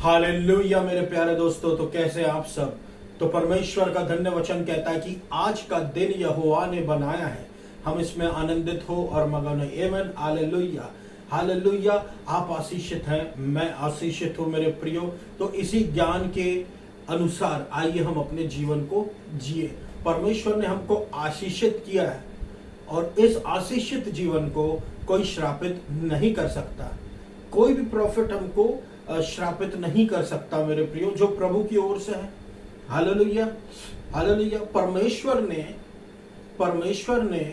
Hallelujah मेरे प्यारे दोस्तों, तो कैसे हैं आप सब। तो परमेश्वर का धन्य वचन कहता है कि आज का दिन यहोवा ने बनाया है, हम इसमें आनंदित हो और मगन हो। आमीन। Hallelujah hallelujah. आप आशीषित हैं, मैं आशीषित हूं मेरे प्रियो। तो इसी ज्ञान के अनुसार आइए हम अपने जीवन को जिए। परमेश्वर ने हमको आशीषित किया है और इस आशीषित जीवन को कोई श्रापित नहीं कर सकता। कोई भी प्रॉफिट हमको श्रापित नहीं कर सकता मेरे प्रियो, जो प्रभु की ओर से है। Hallelujah hallelujah. परमेश्वर ने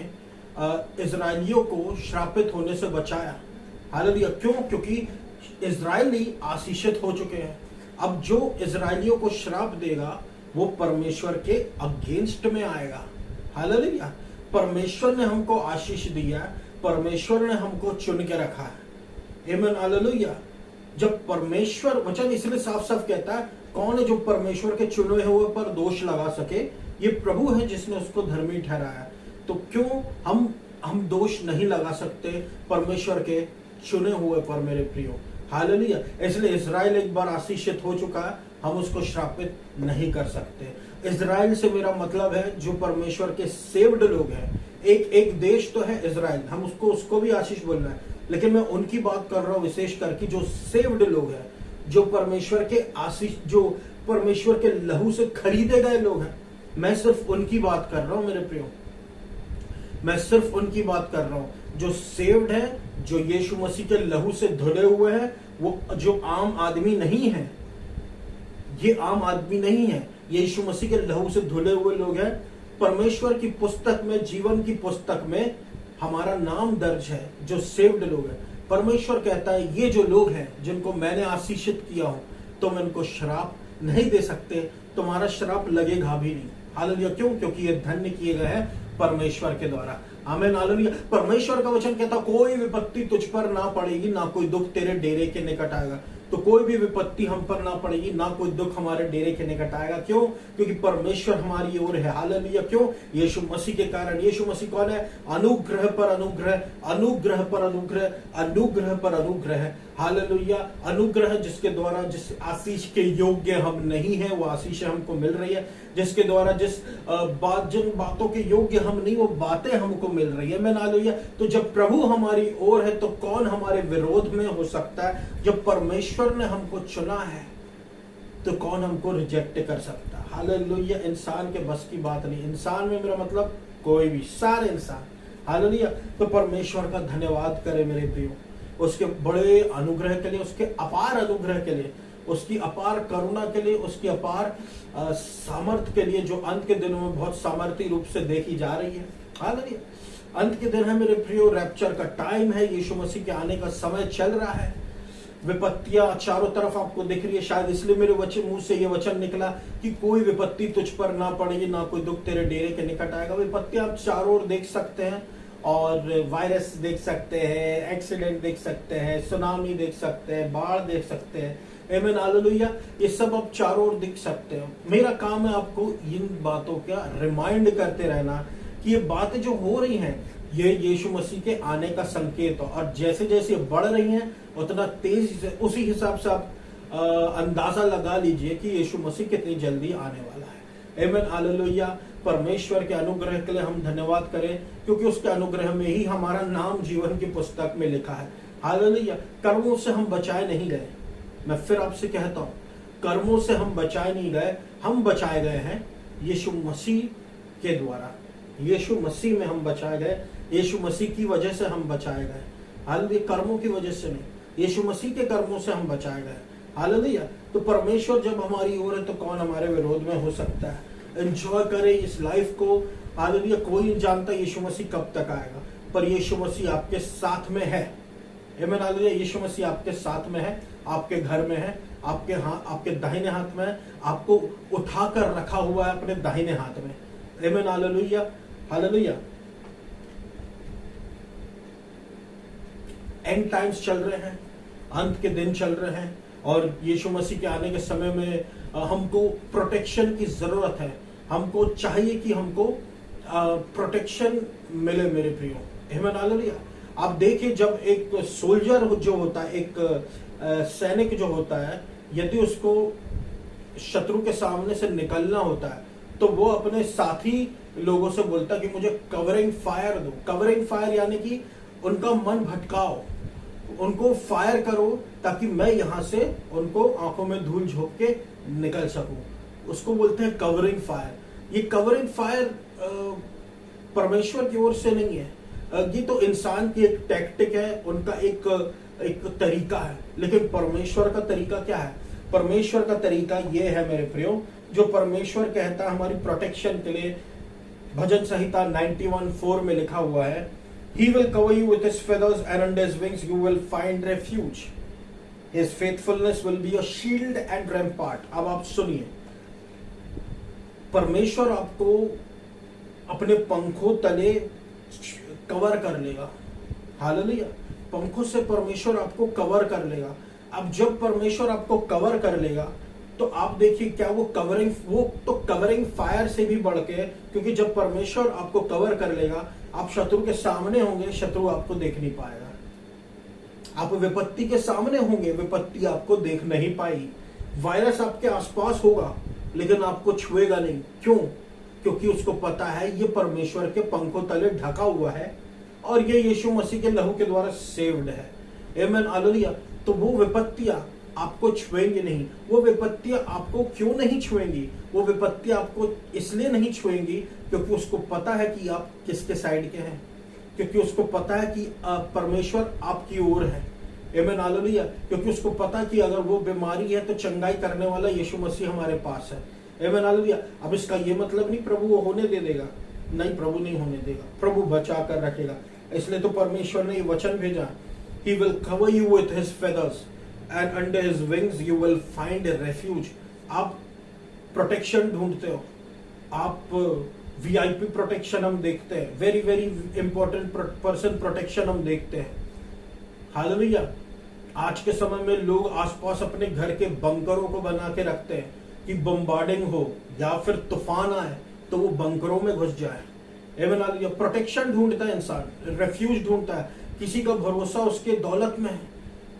इजरायलियों को श्रापित होने से बचाया। हालेलुया। क्यों? क्योंकि इजरायली आशीषित हो चुके हैं। अब जो इजरायलियों को श्राप देगा वो परमेश्वर के अगेंस्ट में आएगा। हालेलुया। परमेश्वर ने हमको आशीष दिया, परमेश्वर ने हमको चुन के रखा है। आमीन। हालेलुया। जब परमेश्वर, वचन इसलिए साफ साफ कहता है, कौन है जो परमेश्वर के चुने हुए पर दोष लगा सके? ये प्रभु है जिसने उसको धर्मी ठहराया। तो क्यों हम दोष नहीं लगा सकते परमेश्वर के चुने हुए पर मेरे प्रियो? हालेलुया। इसलिए इजराइल एक बार आशीषित हो चुका है, हम उसको श्रापित नहीं कर सकते। इजराइल से मेरा मतलब है जो परमेश्वर के सेव्ड लोग हैं। एक देश तो है इजराइल, हम उसको भी आशीष बोल रहे हैं, लेकिन मैं उनकी बात कर रहा हूं विशेष करके जो सेव्ड लोग हैं, जो परमेश्वर के आशीष, जो परमेश्वर के लहू से खरीदे गए लोग हैं। मैं सिर्फ उनकी बात कर रहा हूं मेरे प्रियो, मैं सिर्फ उनकी बात कर रहा हूं जो सेव्ड है, जो यीशु मसीह के लहू से धुले हुए हैं। वो जो आम आदमी नहीं है, ये आम आदमी नहीं है, यीशु मसीह के लहू से धुले हुए लोग हैं। परमेश्वर की पुस्तक में, जीवन की पुस्तक में हमारा नाम दर्ज है, जो सेव्ड लोग हैं। परमेश्वर कहता है ये जो लोग हैं जिनको मैंने आशीषित किया हूं, तुम इनको श्राप नहीं दे सकते, तुम्हारा श्राप लगेगा भी नहीं। हालेलुया। क्यों? क्योंकि ये धन्य किए गए हैं परमेश्वर के द्वारा। आमीन। हालेलुया। परमेश्वर का वचन कहता कोई विपत्ति तुझ पर ना पड़ेगी, ना कोई दुख तेरे डेरे के निकट आएगा। तो कोई भी विपत्ति हम पर ना पड़ेगी, ना कोई दुख हमारे डेरे के निकट आएगा। क्यों? क्योंकि परमेश्वर हमारी ओर है। हालेलुया। क्यों? यीशु मसीह के कारण। यीशु मसीह कौन है? अनुग्रह पर अनुग्रह, अनुग्रह पर अनुग्रह, अनुग्रह पर अनुग्रह। हालेलुया। अनुग्रह जिसके द्वारा, जिस आशीष के योग्य हम नहीं है, वो आशीष हमको मिल रही है। जिसके द्वारा जिन बातों के योग्य हम नहीं, वो बातें हमको मिल रही है। मैं हालेलुया। तो जब प्रभु हमारी ओर है तो कौन हमारे विरोध में हो सकता है? जब परमेश्वर ने हमको चुना है तो कौन हमको रिजेक्ट कर सकता है? हालेलुया। इंसान के बस की बात नहीं। इंसान में मेरा मतलब कोई भी, सारे इंसान। हालेलुया। तो परमेश्वर का धन्यवाद करें मेरे प्रियो, उसके बड़े अनुग्रह के लिए, उसके अपार अनुग्रह के लिए, उसकी अपार करुणा के लिए, उसकी अपार सामर्थ्य के लिए, जो अंत के दिनों में बहुत सामर्थ्य रूप से देखी जा रही है। हालेलुया। अंत के दिन है मेरे प्रियो, रैप्चर का टाइम है, यीशु मसीह के आने का समय चल रहा है। विपत्तियां चारों तरफ आपको दिख रही है। शायद इसलिए मेरे मुंह से ये वचन निकला कि कोई विपत्ति तुझ पर ना पड़ेगी, ना कोई दुख तेरे डेरे के निकट आएगा। विपत्तियां आप चारों ओर देख सकते हैं, और वायरस देख सकते हैं, एक्सीडेंट देख सकते हैं, सुनामी देख सकते हैं, बाढ़ देख सकते हैं। आमीन। हालेलुया। ये सब आप चारों ओर दिख सकते हैं। मेरा काम है आपको इन बातों का रिमाइंड करते रहना कि ये बातें जो हो रही हैं, ये यीशु मसीह के आने का संकेत हो, और जैसे जैसे बढ़ रही हैं उतना तेजी से, उसी हिसाब से आप अंदाजा लगा लीजिए कि यीशु मसीह कितनी जल्दी आने वाला है। आमीन। हालेलुया। परमेश्वर के अनुग्रह के लिए हम धन्यवाद करें, क्योंकि उसके अनुग्रह में ही हमारा नाम जीवन की पुस्तक में लिखा है। हालेलुया। कर्मों से हम बचाए नहीं गए। मैं फिर आपसे कहता हूं, कर्मों से हम बचाए नहीं गए, हम बचाए गए हैं यीशु मसीह के द्वारा। यीशु मसीह में हम बचाए गए, यीशु मसीह की वजह से हम बचाए गए। हालेलुया। कर्मों की वजह से नहीं, यीशु मसीह के कर्मों से हम बचाए गए। हालेलुया। तो परमेश्वर जब हमारी ओर है तो कौन हमारे विरोध में हो सकता है? एंजॉय करें इस लाइफ को। हालेलुया। कोई नहीं जानता यीशु मसीह कब तक आएगा, पर यीशु मसीह आपके साथ में है। आमीन। हालेलुया। यीशु मसीह आपके साथ में है, आपके घर में है, आपके दाहिने हाथ में है, आपको उठाकर रखा हुआ है अपने दाहिने हाथ में। आमीन। हालेलुया। हालेलुया। एंड टाइम्स चल रहे हैं, अंत के दिन चल रहे हैं, और यीशु मसीह के आने के समय में हमको प्रोटेक्शन की जरूरत है। हमको चाहिए कि हमको प्रोटेक्शन मिले मेरे प्रियो। आमीन। हालेलुया। आप देखिए, जब एक सोल्जर जो होता है, एक सैनिक जो होता है, यदि उसको शत्रु के सामने से निकलना होता है तो वो अपने साथी लोगों से बोलता कि मुझे कवरिंग फायर दो। कवरिंग फायर यानी कि उनका मन भटकाओ, उनको फायर करो ताकि मैं यहां से उनको आंखों में धूल झोंक के निकल सकूं। उसको बोलते हैं कवरिंग फायर। ये कवरिंग फायर परमेश्वर की ओर से नहीं है, ये तो इंसान की एक टैक्टिक है, उनका एक तरीका है। लेकिन परमेश्वर का तरीका क्या है? परमेश्वर का तरीका ये है मेरे प्रियो, जो परमेश्वर कहता है हमारी प्रोटेक्शन के लिए। भजन संहिता 91:4 में लिखा हुआ है, He will cover you with his feathers and under his wings you will find refuge. His faithfulness will be a shield and rampart. अब आप सुनिए, परमेश्वर आपको अपने पंखों तले कवर कर लेगा। हालेलुया। पंखों से परमेश्वर आपको कवर कर लेगा। अब जब परमेश्वर आपको कवर कर लेगा तो आप देखिए क्या वो तो कवरिंग फायर से भी बढ़ के, क्योंकि जब परमेश्वर आपको कवर कर लेगा आप शत्रु के सामने होंगे, शत्रु आपको देख नहीं पाएगा। आप विपत्ति के सामने होंगे, विपत्ति आपको देख नहीं पाएगी। वायरस आपके आसपास होगा लेकिन आपको छुएगा नहीं। क्यों? क्योंकि उसको पता है ये परमेश्वर के पंखों तले ढका हुआ है और ये यीशु मसीह के लहू के द्वारा सेव्ड है। आमीन, हालेलुया। तो वो विपत्तियां आपको छुएंगी नहीं। वो विपत्तियां आपको क्यों नहीं छुएंगी? वो विपत्तियां आपको इसलिए नहीं छुएंगी क्योंकि उसको पता है कि आप किसके साइड के हैं, क्योंकि उसको पता है कि परमेश्वर आपकी ओर है। आमीन, हालेलुया। क्योंकि उसको पता कि अगर वो बीमारी है तो चंगाई करने वाला यीशु मसीह हमारे पास है। आमीन, हालेलुया। अब इसका ये मतलब नहीं प्रभु वो होने दे देगा, नहीं, प्रभु नहीं होने देगा, प्रभु बचा कर रखेगा। इसलिए तो परमेश्वर ने ये वचन भेजा, He will cover you with his feathers and under his wings you will find a refuge. आप प्रोटेक्शन ढूंढते हो, आप वीआईपी प्रोटेक्शन हम देखते हैं, very very important person protection हम देखते हैं। हालेलुया। आज के समय में लोग आसपास अपने घर के बंकरों को बना के रखते हैं कि बम्बार्डिंग हो या फिर तूफान आए तो वो बंकरों में घुस जाए। आमीन, हालेलुया। प्रोटेक्शन ढूंढता है इंसान, रेफ्यूज ढूंढता है। किसी का भरोसा उसके दौलत में है,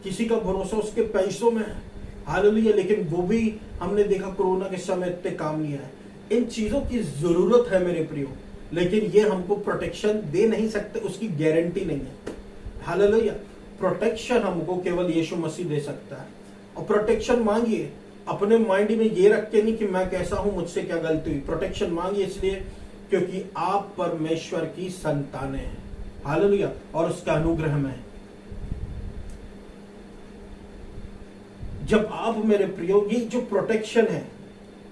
किसी का भरोसा उसके पैसों में है। हालेलुया। लेकिन वो भी हमने देखा कोरोना के समय इतने काम नहीं आए। इन चीजों की जरूरत है मेरे प्रियो, लेकिन ये हमको प्रोटेक्शन दे नहीं सकते, उसकी गारंटी नहीं है। हालेलुया। प्रोटेक्शन हमको केवल यीशु मसीह दे सकता है। और प्रोटेक्शन मांगिए अपने माइंड में ये रख के नहीं कि मैं कैसा हूं, मुझसे क्या गलती हुई। प्रोटेक्शन मांगिए इसलिए क्योंकि आप परमेश्वर की संतानें हैं। हालेलुया। और उसका अनुग्रह में है। जब आप मेरे प्रियो ये जो प्रोटेक्शन है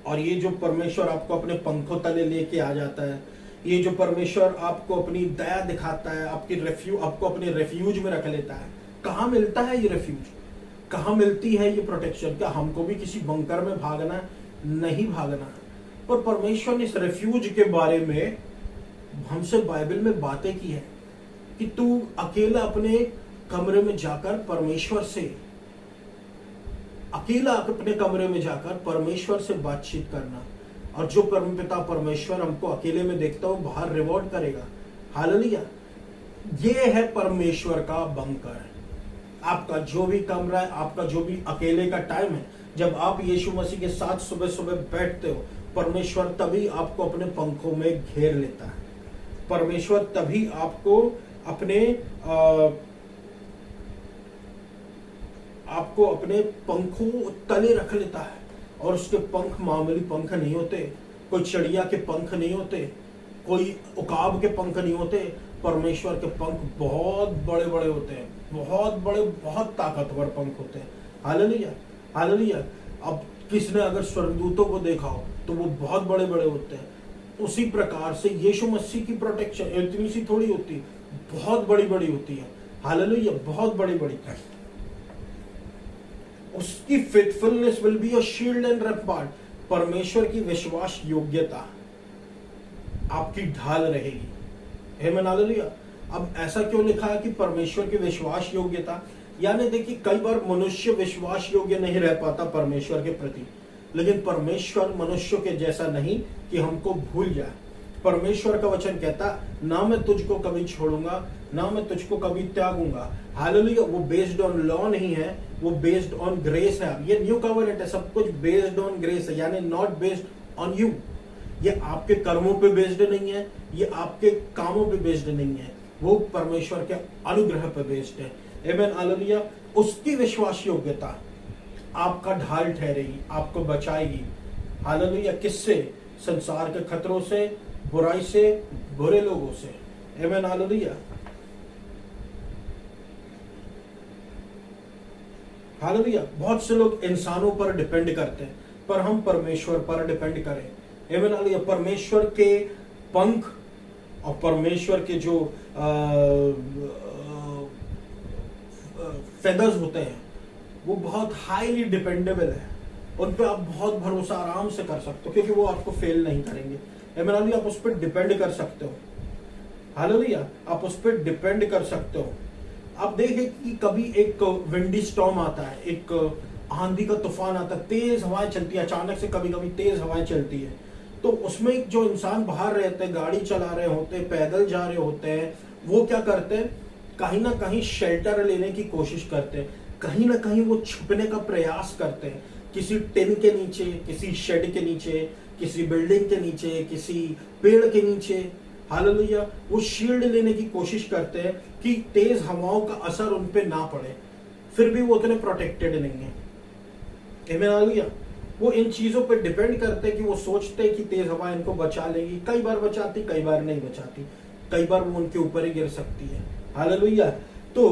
और ये जो परमेश्वर आपको अपने पंखों तले लेके आ जाता है, ये जो परमेश्वर आपको अपनी दया दिखाता है, आपको अपने रेफ्यूज में रख लेता है। कहां मिलता है ये रेफ्यूज? कहां मिलती है ये प्रोटेक्शन? क्या हमको भी किसी बंकर में भागना? नहीं भागना। पर परमेश्वर ने इस रेफ्यूज के बारे में हमसे बाइबल में बातें की है कि तू अकेला अपने कमरे में जाकर परमेश्वर से, अकेला अपने कमरे में जाकर परमेश्वर से बातचीत करना। और जो परमपिता परमेश्वर हमको अकेले में देखता हो बाहर रिवॉर्ड करेगा। हालेलुया। ये है परमेश्वर का बंकर। आपका जो भी कमरा है, आपका जो भी अकेले का टाइम है, जब आप यीशु मसीह के साथ सुबह सुबह बैठते हो, परमेश्वर तभी आपको अपने पंखों में घेर लेता है। परमेश्वर तभी आपको अपने पंखों तले रख लेता है। और उसके पंख मामूली पंख नहीं होते, कोई चिड़िया के पंख नहीं होते, कोई उकाब के पंख नहीं होते। परमेश्वर के पंख बहुत बड़े बड़े होते हैं, बहुत बड़े, बहुत ताकतवर पंख होते हैं। Hallelujah, hallelujah. अब किसने अगर स्वर्गदूतों को देखा हो तो वो बहुत बड़े बड़े होते हैं। उसी प्रकार से यीशु मसीह की प्रोटेक्शन इतनी सी थोड़ी होती, बहुत बड़ी बड़ी होती है। हालेलुया, बहुत बड़ी बड़ी। उसकी faithfulness will be a shield and rampart. परमेश्वर की विश्वास योग्यता आपकी ढाल रहेगी। आमीन, हालेलुया। अब ऐसा क्यों लिखा है कि परमेश्वर की विश्वास योग्यता? यानी देखिए कई बार मनुष्य विश्वास योग्य नहीं रह पाता परमेश्वर के प्रति, लेकिन परमेश्वर मनुष्यों के जैसा नहीं कि हमको भूल जाए। परमेश्वर का वचन कहता, ना मैं तुझको कभी छोड़ूंगा ना मैं तुझको कभी त्यागूंगा। हालेलुया। वो बेस्ड ऑन लॉ नहीं है, वो बेस्ड ऑन ग्रेस है। ये न्यू कवर्नेंट है, सब कुछ बेस्ड ऑन ग्रेस है, यानी नॉट बेस्ड ऑन यू। ये आपके कर्मों पे बेस्ड नहीं है, ये आपके कामों पे बेस्ड नहीं है, वो परमेश्वर के अनुग्रह पे बेस्ड है। आमीन, हालेलुया। उसकी विश्वास योग्यता आपका ढाल ठहरेगी, आपको बचाएगी। हालेलुया। किससे? संसार के खतरों से, बुराई से, बुरे लोगों से। आमीन, हालेलुया। हालेलुया। बहुत से लोग इंसानों पर डिपेंड करते हैं, पर हम परमेश्वर पर डिपेंड करें। आमीन, हालेलुया। परमेश्वर के पंख और परमेश्वर के जो फेदर्स होते हैं वो बहुत हाईली डिपेंडेबल है। उन पे आप बहुत भरोसा आराम से कर सकते हो, क्योंकि वो आपको फेल नहीं करेंगे। आमीन, हालेलुया। आप उस पर डिपेंड कर सकते हो। हालेलुया। आप उस पर डिपेंड कर सकते हो। आप देखें कि कभी एक विंडी स्टॉर्म आता है, एक आंधी का तूफान आता है, तेज हवाएं चलती है, अचानक से कभी कभी तेज हवाएं चलती है, तो उसमें जो इंसान बाहर रहते हैं, गाड़ी चला रहे होते हैं, पैदल जा रहे होते हैं, वो क्या करते हैं? कहीं ना कहीं शेल्टर लेने की कोशिश करते हैं, कहीं ना कहीं वो छुपने का प्रयास करते हैं, किसी टिन के नीचे, किसी शेड के नीचे, किसी बिल्डिंग के नीचे, किसी पेड़ के नीचे। हालेलुया। वो शील्ड लेने की कोशिश करते हैं कि तेज हवाओं का असर उन पे ना पड़े, फिर भी वो उतने प्रोटेक्टेड नहीं है। आमीन, हालेलुया। वो इन चीजों पे डिपेंड करते हैं कि वो सोचते हैं कि तेज हवा इनको बचा लेगी। कई बार बचाती, कई बार नहीं बचाती, कई बार वो उनके ऊपर ही गिर सकती है। हालेलुया। तो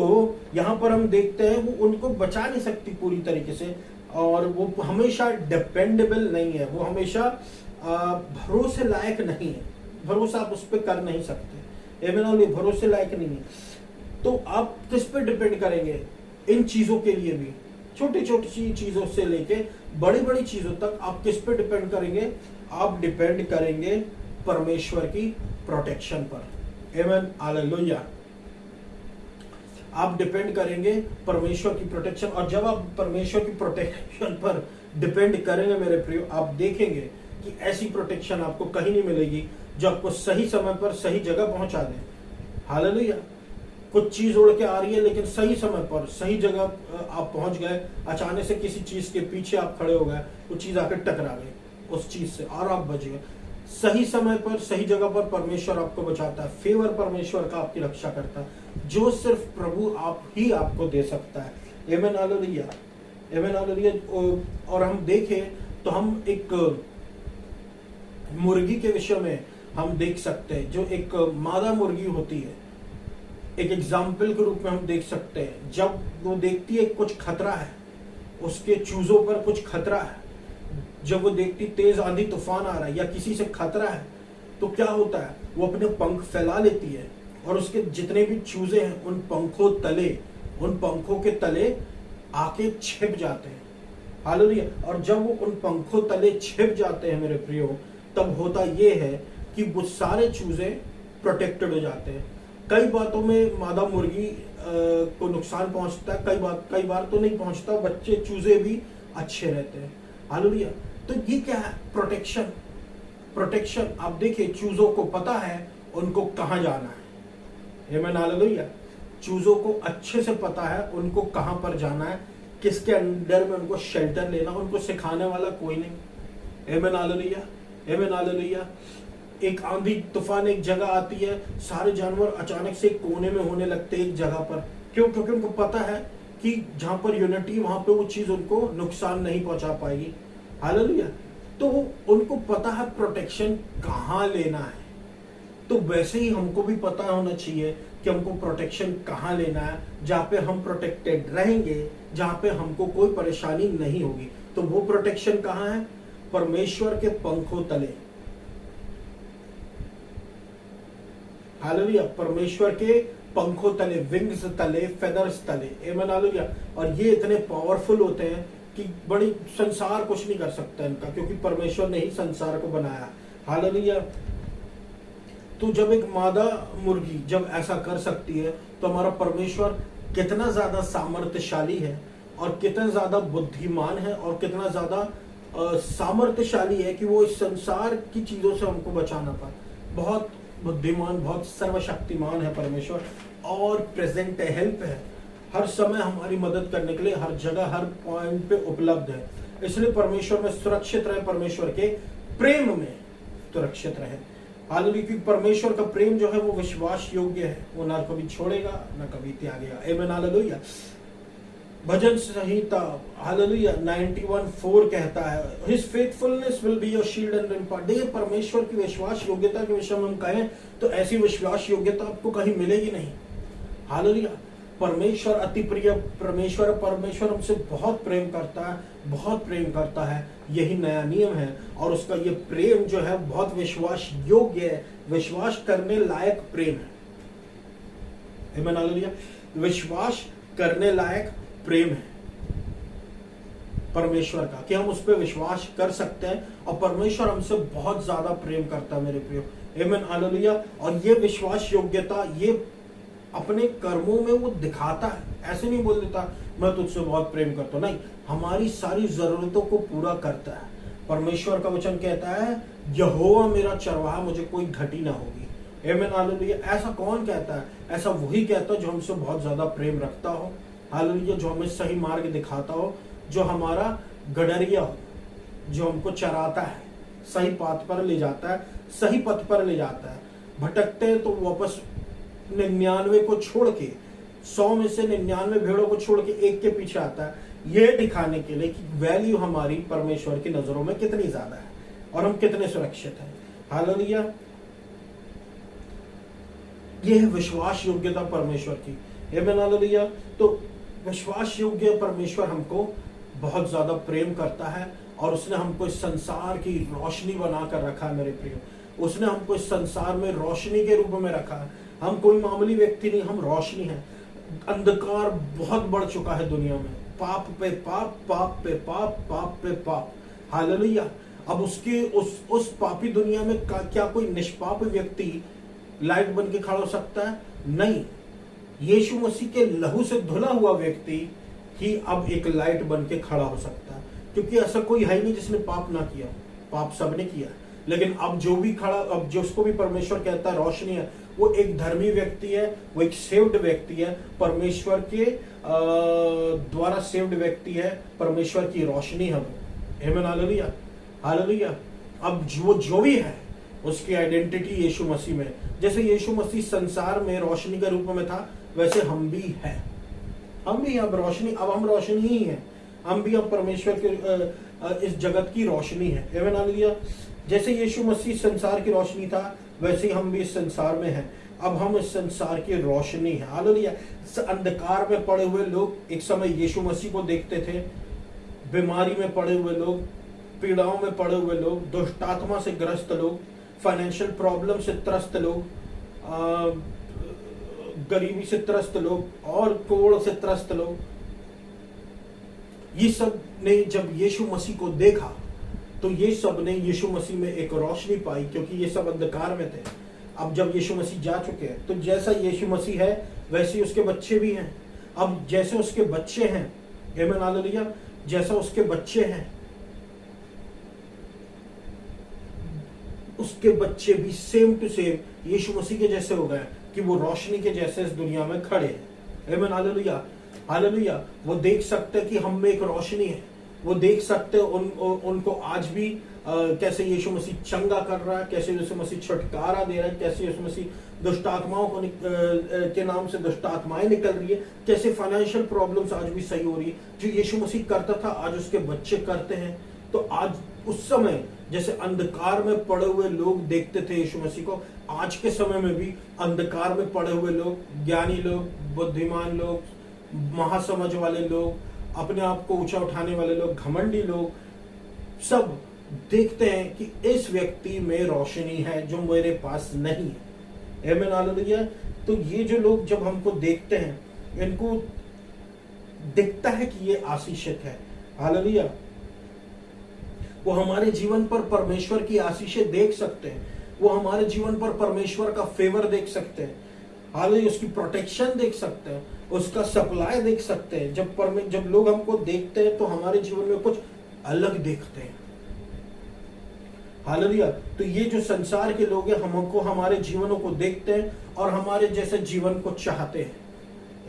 यहाँ पर हम देखते हैं वो उनको बचा नहीं सकती पूरी तरीके से, और वो हमेशा डिपेंडेबल नहीं है, वो हमेशा भरोसे लायक नहीं है। भरोसा आप उस पर कर नहीं सकते। आमीन, भरोसे लायक नहीं है। तो आप किस पे डिपेंड करेंगे? इन चीजों के लिए भी, छोटी छोटी चीजों से लेके बड़ी बड़ी चीजों तक आप किस पे डिपेंड करेंगे? आप डिपेंड करेंगे परमेश्वर की प्रोटेक्शन पर। आमीन, हालेलुया। आप डिपेंड करेंगे परमेश्वर की प्रोटेक्शन, और जब आप परमेश्वर की प्रोटेक्शन पर डिपेंड करेंगे मेरे प्रियो, आप देखेंगे कि ऐसी प्रोटेक्शन आपको कहीं नहीं मिलेगी जो आपको सही समय पर सही जगह पहुंचा दे। हालेलुया। कुछ चीज उड़ के आ रही है, लेकिन सही समय पर सही जगह आप पहुंच गए, अचानक से किसी चीज के पीछे आप खड़े हो गए, वो चीज आकर टकरा गई उस चीज से और आप बच गए। सही समय पर सही जगह पर परमेश्वर आपको बचाता है। फेवर परमेश्वर का आपकी रक्षा करता है, जो सिर्फ प्रभु आप ही आपको दे सकता है। आमीन, हालेलुया। आमीन, हालेलुया। और हम देखें तो हम एक मुर्गी के विषय में हम देख सकते हैं, जो एक मादा मुर्गी होती है, एक एग्जाम्पल के रूप में हम देख सकते हैं। जब वो देखती है कुछ खतरा है, उसके चूजों पर कुछ खतरा है, जब वो देखती तेज आंधी तूफान आ रहा है या किसी से खतरा है, तो क्या होता है? वो अपने पंख फैला लेती है और उसके जितने भी चूजे हैं उन पंखों के तले आके छिप जाते हैं। हालेलुया। और जब वो उन पंखों तले छिप जाते हैं मेरे प्रियो, तब होता ये है कि वो सारे चूजे प्रोटेक्टेड हो जाते हैं। कई बातों में मादा मुर्गी को नुकसान पहुंचता है, कई बार तो नहीं पहुंचता, बच्चे चूजे भी अच्छे रहते हैं। हालेलुया। तो ये क्या है? प्रोटेक्शन। आप देखिए, चूजों को पता है उनको कहां जाना है। आमीन, हालेलुया। चूजों को अच्छे से पता है उनको कहां पर जाना है, किसके अंडर में उनको शेल्टर लेना, उनको सिखाने वाला कोई नहीं। आमीन, हालेलुया। आमीन, हालेलुया। एक आंधी तूफान एक जगह आती है, सारे जानवर अचानक से कोने में होने लगते एक जगह पर। क्यों? क्योंकि उनको पता है कि जहां पर यूनिटी, वहां पे वो चीज उनको नुकसान नहीं पहुंचा पाएगी। हालेलुया। तो उनको पता है प्रोटेक्शन कहां लेना है। तो वैसे ही हमको भी पता होना चाहिए कि हमको प्रोटेक्शन कहां लेना है, जहां पे हम प्रोटेक्टेड रहेंगे, जहां पे हमको कोई परेशानी नहीं होगी। तो वो प्रोटेक्शन कहां है? परमेश्वर के पंखों तले। हालेलुया। परमेश्वर के पंखों तले, विंग्स तले, फेदर्स तले। आमीन, हालेलुया। और ये इतने पावरफुल होते हैं कि बड़ी संसार कुछ नहीं कर सकता इनका, क्योंकि परमेश्वर ने ही संसार को बनाया। हालेलुया। तो जब एक मादा मुर्गी जब ऐसा कर सकती है, तो हमारा परमेश्वर कितना ज्यादा सामर्थ्यशाली है और कितना ज्यादा बुद्धिमान है और कितना ज्यादा सामर्थ्यशाली है कि वो इस संसार की चीजों से हमको बचाना पाए। बहुत बुद्धिमान, बहुत सर्वशक्तिमान है परमेश्वर। और प्रेजेंट है, हेल्प है, हर समय हमारी मदद करने के लिए, हर जगह हर पॉइंट पे उपलब्ध है। इसलिए परमेश्वर में सुरक्षित रहे, परमेश्वर के प्रेम में सुरक्षित रहे। हालेलुया, क्योंकि परमेश्वर का प्रेम जो है वो विश्वास योग्य है, वो ना कभी छोड़ेगा ना कभी त्यागेगा। आमीन, हालेलुया। भजन संहिता हालेलुया 91:4 कहता है, His faithfulness will be your shield and rampart। देखिए, परमेश्वर की विश्वास योग्यता के विषय में हम कहें तो ऐसी विश्वास योग्यता आपको कहीं मिलेगी नहीं। हालेलुया, परमेश्वर अति प्रिय परमेश्वर हमसे बहुत प्रेम करता है, बहुत प्रेम करता है, यही नया नियम है। और उसका ये प्रेम जो है बहुत विश्वास योग्य है, विश्वास करने लायक प्रेम है। आमीन, हालेलुया। विश्वास करने लायक प्रेम है परमेश्वर का, कि हम उस पर विश्वास कर सकते हैं। और परमेश्वर हमसे बहुत ज्यादा प्रेम करता है मेरे प्रियो। आमीन, हालेलुया। और ये विश्वास योग्यता ये अपने कर्मों में वो दिखाता है। ऐसे नहीं बोल देता मैं तुझसे बहुत प्रेम करता हूं, नहीं, हमारी सारी जरूरतों को पूरा करता है। परमेश्वर का वचन कहता है, यहोवा मेरा चरवाहा, मुझे कोई घटी ना होगी। आमीन, हालेलुया। ऐसा कौन कहता है? ऐसा वही कहता है जो हमसे बहुत ज्यादा प्रेम रखता हो। हालेलुया, जो हमें सही मार्ग दिखाता हो, जो हमारा गडरिया हो, जो हमको चराता है, सही पथ पर ले जाता है, सही पथ पर ले जाता है। भटकते हैं तो वापस 99 को छोड़ के, 100 में से 99 भेड़ों को छोड़ के एक के पीछे आता है, ये दिखाने के लिए कि वैल्यू हमारी परमेश्वर की नजरों में कितनी ज्यादा है और हम कितने सुरक्षित हैं। हालेलुया, ये है विश्वास योग्यता परमेश्वर की। आमीन, हालेलुया। तो विश्वास योग्य परमेश्वर हमको बहुत ज्यादा प्रेम करता है और उसने हमको इस संसार की रोशनी बनाकर रखा है मेरे प्रियो। उसने हमको इस संसार में रोशनी के रूप में रखा है। हम कोई मामूली व्यक्ति नहीं, हम रोशनी है। अंधकार बहुत बढ़ चुका है दुनिया में, पाप पे पाप, पाप पे पाप, पाप पे पाप। हालेलुया। अब उसके उस पापी दुनिया में क्या कोई निष्पाप व्यक्ति लाइट बन के खड़ा हो सकता है? नहीं। यीशु मसीह के लहू से धुला हुआ व्यक्ति ही अब एक लाइट बन के खड़ा हो सकता है, क्योंकि ऐसा कोई है नहीं जिसने पाप ना किया। पाप सबने किया, लेकिन अब जो भी खड़ा, अब जो उसको भी परमेश्वर कहता है रोशनी है, वो एक धर्मी व्यक्ति है, वो एक सेव्ड व्यक्ति है, परमेश्वर के द्वारा सेव्ड व्यक्ति है, परमेश्वर की रोशनी है वो। आमीन, हालेलुया, हालेलुया। अब जो भी है उसकी आइडेंटिटी यीशु मसीह में। जैसे यीशु मसीह संसार में रोशनी के रूप में था, वैसे हम भी हैं। हम भी अब रोशनी, अब हम रोशनी ही हैं। हम भी अब परमेश्वर के इस जगत की रोशनी है। आमीन, हालेलुया। जैसे यीशु मसीह संसार की रोशनी था, वैसे ही हम भी इस संसार में हैं। अब हम इस संसार की रोशनी है। हालेलुया। अंधकार में पड़े हुए लोग एक समय यीशु मसीह को देखते थे। बीमारी में पड़े हुए लोग, पीड़ाओं में पड़े हुए लोग, दुष्ट आत्मा से ग्रस्त लोग, फाइनेंशियल प्रॉब्लम से त्रस्त लोग, गरीबी से त्रस्त लोग और कोड़ से त्रस्त लोग, ये सब ने जब यीशु मसीह को देखा तो ये सब ने यीशु मसीह में एक रोशनी पाई, क्योंकि ये सब अंधकार में थे। अब जब यीशु मसीह जा चुके हैं, तो जैसा यीशु मसीह है वैसे ही उसके बच्चे भी हैं। अब जैसे उसके बच्चे हैं, आमीन, हालेलुया, जैसा उसके बच्चे हैं, उसके बच्चे भी सेम टू सेम यीशु मसीह के जैसे हो गए, कि वो रोशनी के जैसे इस दुनिया में खड़े हैं। आमीन, हालेलुया, हालेलुया। वो देख सकते हैं कि हम में एक रोशनी है। वो देख सकते हैं उनको आज भी कैसे यीशु मसीह चंगा कर रहा है, कैसे यीशु मसीह छुटकारा दे रहा है, कैसे यीशु मसीह दुष्ट आत्माओं को के नाम से दुष्ट आत्माएं निकल रही है, कैसे फाइनेंशियल प्रॉब्लम्स आज भी सही हो रही है। जो यीशु मसीह करता था आज उसके बच्चे करते हैं। तो आज उस समय जैसे अंधकार में पड़े हुए लोग देखते थे यीशु मसीह को, आज के समय में भी अंधकार में पड़े हुए लोग, ज्ञानी लोग, बुद्धिमान लोग, महासमझ वाले लोग, अपने आप को ऊंचा उठाने वाले लोग, घमंडी लोग, सब देखते हैं कि इस व्यक्ति में रोशनी है जो मेरे पास नहीं है। आमीन, हालेलुया। तो ये जो लोग जब हमको देखते हैं, इनको दिखता है कि ये आशीषित है। हालेलुया। वो हमारे जीवन पर परमेश्वर की आशीषें देख सकते हैं, वो हमारे जीवन पर परमेश्वर का फेवर देख सकते हैं। हालेलुया। उसकी प्रोटेक्शन देख सकते हैं, उसका सप्लाई देख सकते हैं। जब लोग हमको देखते हैं तो हमारे जीवन में कुछ अलग देखते हैं। हालेलुया। तो ये जो संसार के लोग हैं हमको हमारे जीवनों को देखते हैं और हमारे जैसे जीवन को चाहते हैं।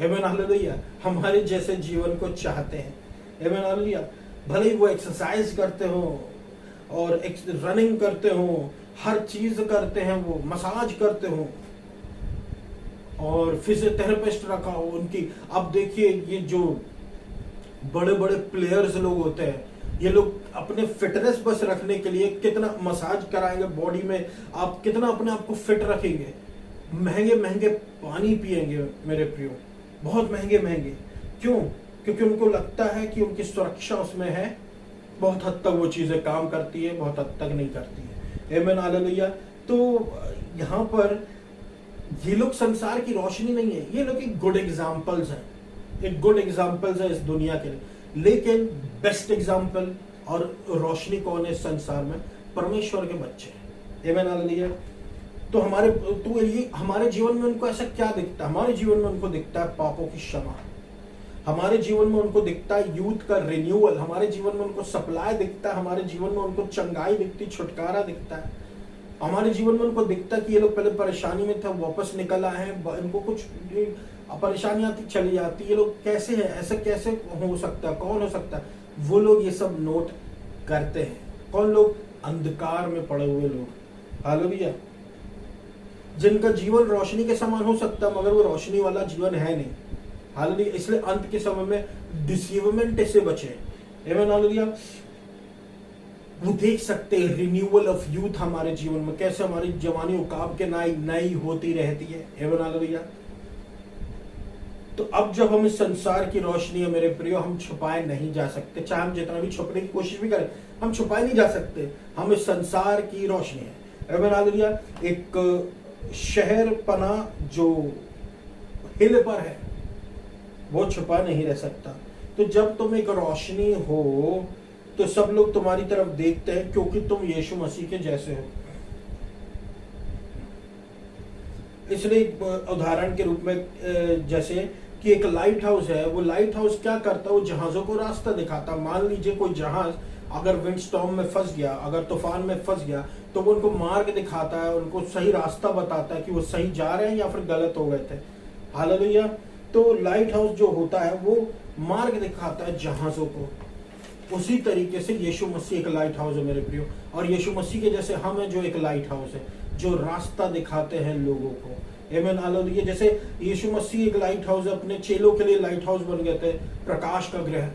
आमीन हालेलुया। हमारे जैसे जीवन को चाहते हैं। आमीन हालेलुया। भले ही वो एक्सरसाइज करते हो और रनिंग करते हो, हर चीज करते हैं, वो मसाज करते हो और फिजियोथेरेपिस्ट रखा हो उनकी। अब देखिए ये जो बड़े बड़े प्लेयर्स लोग होते हैं, ये लोग अपने फिटनेस बस रखने के लिए कितना मसाज कराएंगे बॉडी में, आप कितना अपने आप को फिट रखेंगे, महंगे महंगे पानी पिएंगे मेरे प्रियो, बहुत महंगे महंगे। क्यों? क्योंकि उनको लगता है कि उनकी सुरक्षा उसमें है। बहुत हद तक वो चीजें काम करती है, बहुत हद तक नहीं करती है। आमीन हालेलुया। तो यहाँ पर ये लोग संसार की रोशनी नहीं है, ये लोग एक गुड एग्जाम्पल्स हैं, एक गुड एग्जाम्पल्स है इस दुनिया के लिए। लेकिन बेस्ट एग्जाम्पल और रोशनी कौन है इस संसार में? परमेश्वर के बच्चे। आमीन हालेलुया। तो हमारे जीवन में उनको ऐसा क्या दिखता है? हमारे जीवन में उनको दिखता है पापों की क्षमा, हमारे जीवन में उनको दिखता है यूथ का रिन्यूअल, हमारे जीवन में उनको सप्लाई दिखता है, हमारे जीवन में उनको चंगाई दिखती, छुटकारा दिखता है, हमारे जीवन में उनको दिखता है कि ये लोग पहले परेशानी में थे, वापस निकल आए हैं, इनको कुछ परेशानी आती चली जाती, ये लोग कैसे हैं, ऐसा कैसे हो सकता है, कौन हो सकता है? वो लोग ये सब नोट करते हैं। कौन लोग? अंधकार में पड़े हुए लोग। हालेलुया। जिनका जीवन रोशनी के समान हो सकता है मगर वो रोशनी वाला जीवन है नहीं। हालेलुया। इसलिए अंत के समय में डिसीवमेंट से बचे। आमीन हालेलुया। वो देख सकते हैं रिन्यूअल ऑफ यूथ हमारे जीवन में, कैसे हमारी जवानी उकाब के नई होती रहती है। आमीन हालेलुया। तो अब जब हम इस संसार की रोशनी है मेरे प्रियो, हम छुपाए नहीं जा सकते, चाहे हम जितना भी छुपने की कोशिश भी करें, हम छुपाए नहीं जा सकते। हम इस संसार की रोशनी है। आमीन हालेलुया। एक शहर पना जो हिल पर है वो छुपा नहीं रह सकता। तो जब तुम एक रोशनी हो तो सब लोग तुम्हारी तरफ देखते हैं क्योंकि तुम यीशु मसीह के जैसे हो। इसलिए उदाहरण के रूप में जैसे कि एक लाइट हाउस है, वो लाइट हाउस क्या करता है? वो जहाजों को रास्ता दिखाता है। मान लीजिए कोई जहाज अगर विंड स्टॉर्म में फंस गया, अगर तूफान में फंस गया, तो वो उनको मार्ग दिखाता है, उनको सही रास्ता बताता है कि वो सही जा रहे हैं या फिर गलत हो गए थे। हालेलुया। तो लाइट हाउस जो होता है वो मार्ग दिखाता है जहाजों को। उसी तरीके से यीशु मसीह एक लाइट हाउस है मेरे प्रियो, और यीशु मसीह के जैसे हम हैं जो एक लाइट हाउस है, जो रास्ता दिखाते हैं लोगों को। आमीन हालेलुया। जैसे यीशु मसीह एक लाइट हाउस है, अपने चेलों के लिए लाइट हाउस बन गए थे, प्रकाश का गृह।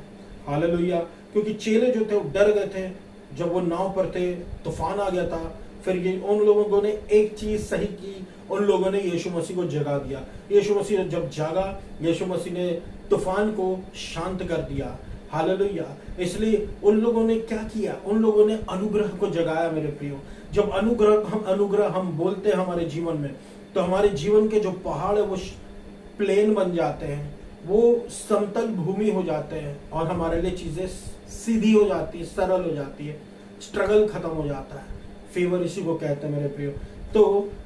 हालेलुया। क्योंकि चेले जो थे वो डर गए थे जब वो नाव पर थे, तूफान आ गया था। फिर ये उन लोगों ने एक चीज सही की, उन लोगों ने यीशु मसीह को जगा दिया। यीशु मसीह जब जागा, यीशु मसीह ने तूफान को शांत कर दिया। हालेलुया। इसलिए उन लोगों ने क्या किया? उन लोगों ने अनुग्रह को जगाया मेरे प्रियो। जब अनुग्रह हम बोलते हैं हमारे जीवन में, तो हमारे जीवन के जो पहाड़ है वो प्लेन बन जाते हैं, वो समतल भूमि हो जाते हैं और हमारे लिए चीजें सीधी हो जाती है, सरल हो जाती है, स्ट्रगल खत्म हो जाता है। फेवर इसी को कहते हैं मेरे प्रियो। तो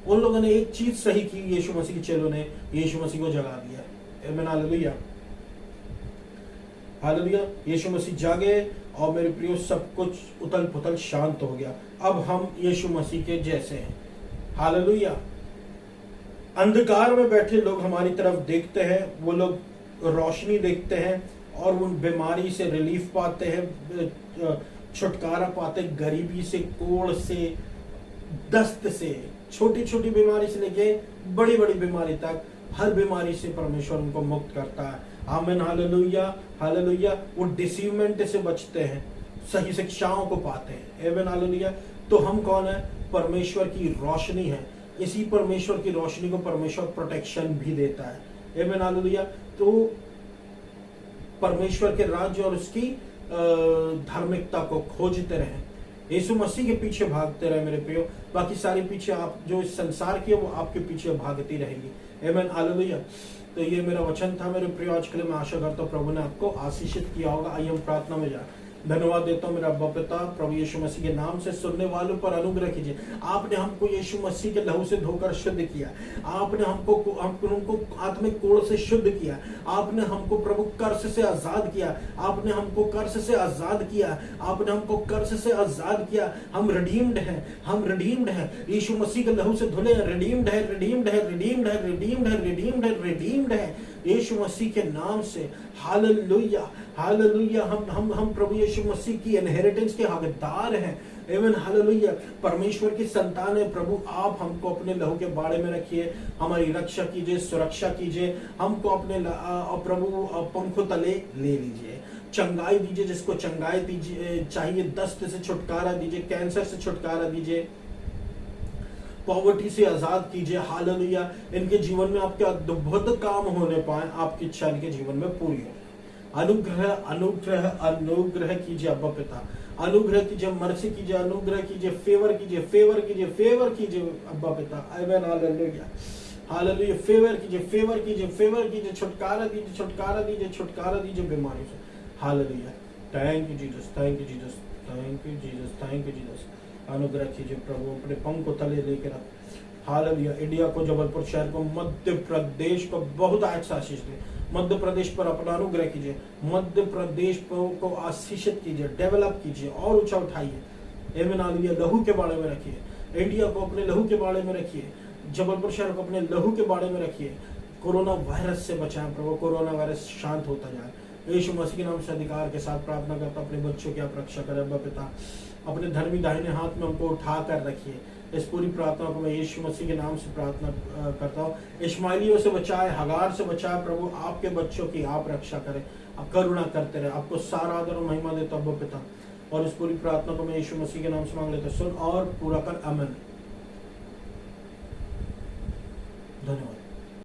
उन लोगों ने एक चीज सही की, यीशु मसीह के चेलों ने यीशु मसीह को जगा दिया। आमीन हालेलुया। हालेलुया। यीशु मसीह जागे और मेरे प्रियो सब कुछ उथल पुथल शांत हो गया। अब हम यीशु मसीह के जैसे हैं। हालेलुया। अंधकार में बैठे लोग हमारी तरफ देखते हैं, वो लोग रोशनी देखते हैं और उन बीमारी से रिलीफ पाते हैं, छुटकारा पाते, गरीबी से, कोढ़ से, दस्त से, छोटी छोटी बीमारी से लेके बड़ी बड़ी बीमारी तक, हर बीमारी से परमेश्वर उनको मुक्त करता है। आमीन हालेलुया। हालेलुया। वो डिसीवमेंट से बचते हैं, सही शिक्षाओं को पाते हैं। आमीन हालेलुया। तो हम कौन है? परमेश्वर की रोशनी है। इसी परमेश्वर की रोशनी को परमेश्वर प्रोटेक्शन भी देता है। आमीन हालेलुया। तो परमेश्वर के राज्य और उसकी धार्मिकता को खोजते रहे, यीशु मसीह के पीछे भागते रहे मेरे प्रियो। बाकी सारी पीछे आप जो इस संसार की है वो आपके पीछे भागती रहेगी। आमीन हालेलुया। तो ये मेरा वचन था मेरे प्रियो आज के लिए। मैं आशा करता हूँ प्रभु ने आपको आशीषित किया होगा। आइए हम प्रार्थना में जाए। धन्यवाद देता हूँ मेरा अब्बा पिता, प्रभु यीशु मसीह के नाम से सुनने वालों पर अनुग्रह कीजिए। आपने हमको यीशु मसीह के लहू से धोकर शुद्ध किया, आपने हमको आत्मिक कोड़ से शुद्ध किया, आपने हमको प्रभु कर्ज से आजाद किया, आपने हमको कर्ज से आजाद किया, आपने हमको कर्ज से आजाद किया। हम रिडीम्ड हैं, हम रिडीम्ड हैं, यीशु मसीह के लहू से धुले, रिडीम्ड है, रिडीम्ड है, रिडीम्ड है, रिडीम्ड है, रिडीम्ड है, रिडीम्ड है यीशु मसीह के नाम से। Hallelujah, hallelujah. हम प्रभु यीशु मसीह की इनहेरिटेंस के हकदार हैं। आमीन, हालेलुया। परमेश्वर की संतान है प्रभु, आप हमको अपने लहू के बाड़े में रखिए, हमारी रक्षा कीजिए, सुरक्षा कीजिए, हमको अपने प्रभु पंखों तले ले लीजिए। चंगाई दीजिए जिसको चंगाई दीजिए चाहिए, दस्त से छुटकारा दीजिए, कैंसर से छुटकारा दीजिए, पॉवर्टी से आजाद कीजिए। हालेलुया। इनके जीवन में आपके अद्भुत काम होने पाए, आपकी इच्छा इनके जीवन में पूरी हो। अनुग्रह अनुग्रह अनुग्रह कीजिए अब्बा पिता, अनुग्रह कीजिए, मर्सी कीजिए, अनुग्रह कीजिए, फेवर कीजिए, फेवर कीजिए, फेवर कीजिए अब्बा पिता। आमीन, हालेलुया, हालेलुया। फेवर कीजिए, फेवर कीजिए, फेवर कीजिए, छुटकारा दीजिए, छुटकारा दीजिए, छुटकारा दीजिए बीमारियों से। Hallelujah. Thank you Jesus, thank you Jesus, thank you Jesus, thank you Jesus. अनुग्रह कीजिए प्रभु, अपने पंख को तले लेकर रख। हालेलुया। इंडिया को, जबलपुर शहर को, मध्य प्रदेश को बहुत आशीष दे। मध्य प्रदेश पर अपना अनुग्रह कीजिए, मध्य प्रदेश को आशीषित कीजिए, डेवलप कीजिए और ऊंचा उठाइए। आमीन, हालेलुया। लहू के बारे में रखिए, इंडिया को अपने लहू के बारे में रखिए, जबलपुर शहर को अपने लहू के बारे में रखिए। कोरोना वायरस से बचाएं प्रभु, कोरोना वायरस शांत होता जाए। यीशु मसीह के नाम से अधिकार के साथ प्रार्थना करता, अपने बच्चों की आप रक्षा करें अब्बा पिता। अपने धर्मी दाहिने हाथ में हमको उठा कर रखिए। इस पूरी प्रार्थना को मैं यीशु मसीह के नाम से प्रार्थना करता हूँ। इश्माइलियों से बचाए, हगार से बचाए प्रभु, आपके बच्चों की आप रक्षा करें, आप करुणा करते रहे। आपको सारा आदर और महिमा देता अब्बा पिता, और इस पूरी प्रार्थना को मैं यीशु मसीह के नाम से मांग लेता। सुन और पूरा कर, आमीन। धन्यवाद।